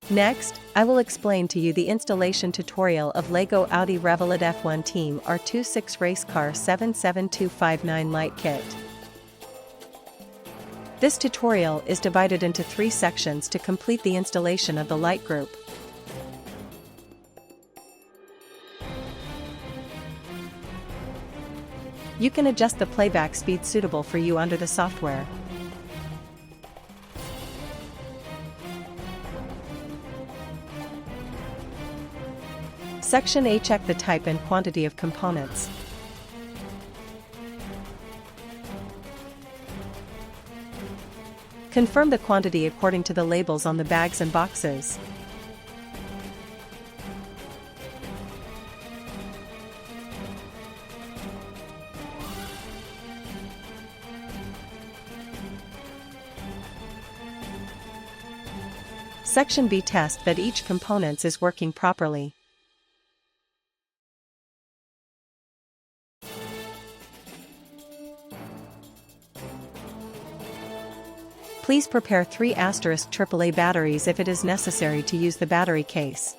Next, I will explain to you the installation tutorial of LEGO Audi Revolut F1 Team R26 Race Car 77259 Light Kit. This tutorial is divided into 3 sections to complete the installation of the light group. You can adjust the playback speed suitable for you under the software. Section A. Check the type and quantity of components. Confirm the quantity according to the labels on the bags and boxes. Section B. Test that each component is working properly. Please prepare 3 AAA batteries if it is necessary to use the battery case.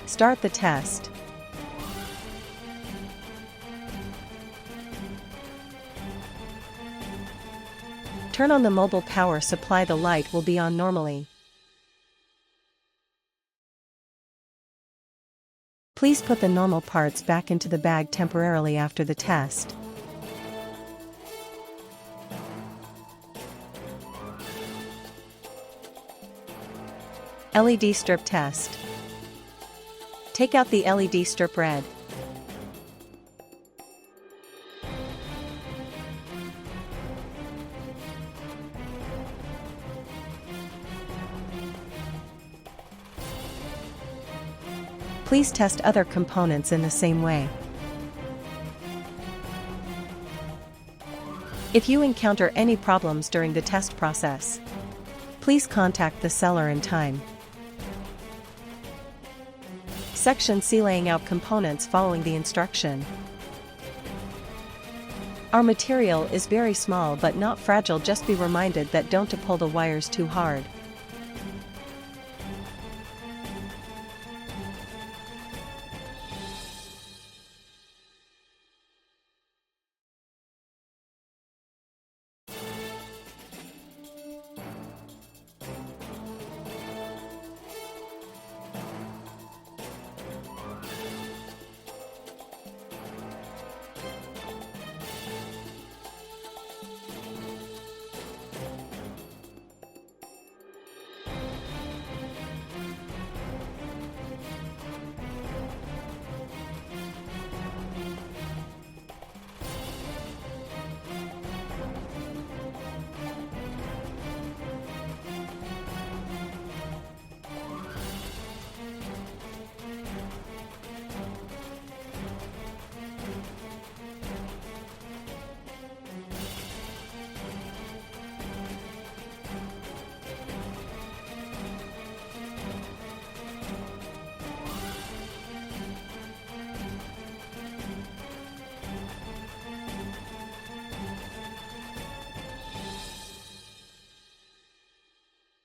Start the test. Turn on the mobile power supply. The light will be on normally. Please put the normal parts back into the bag temporarily after the test. LED strip test. Take out the LED strip red. Please test other components in the same way. If you encounter any problems during the test process, please contact the seller in time. Section C. Laying out components following the instruction. Our material is very small but not fragile. Just be reminded that don't to pull the wires too hard.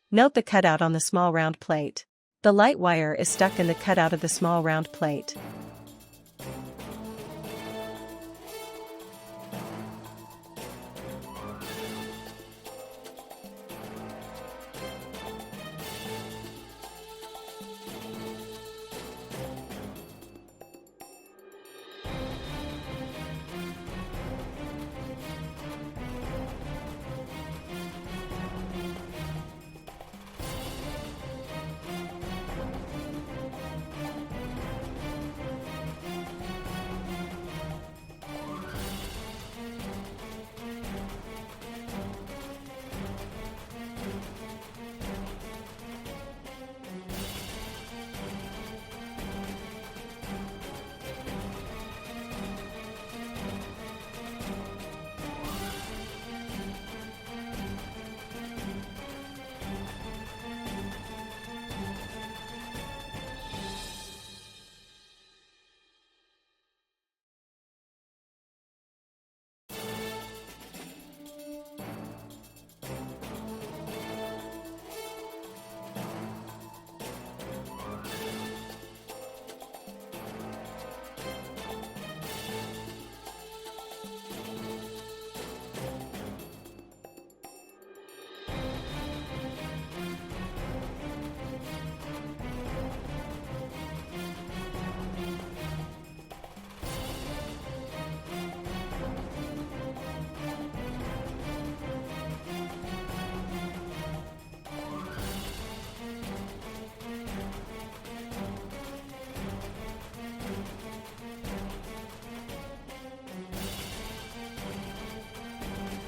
Note the cutout on the small round plate. The light wire is stuck in the cutout of the small round plate.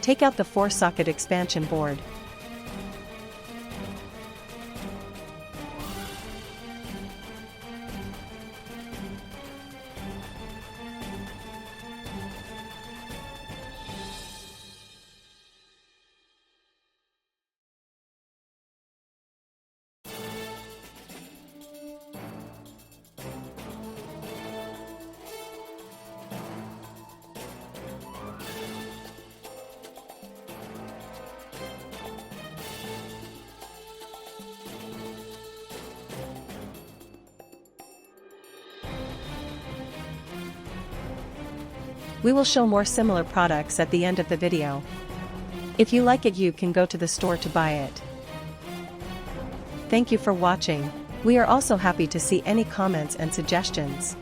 Take out the 4-socket expansion board. We will show more similar products at the end of the video. If you like it, you can go to the store to buy it. Thank you for watching. We are also happy to see any comments and suggestions.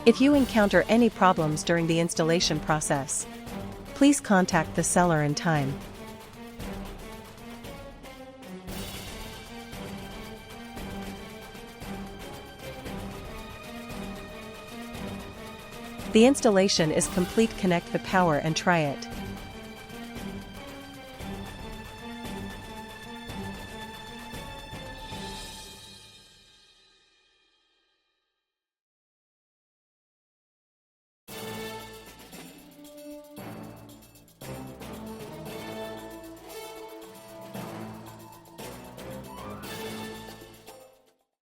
If you encounter any problems during the installation process, please contact the seller in time. The installation is complete. Connect the power and try it.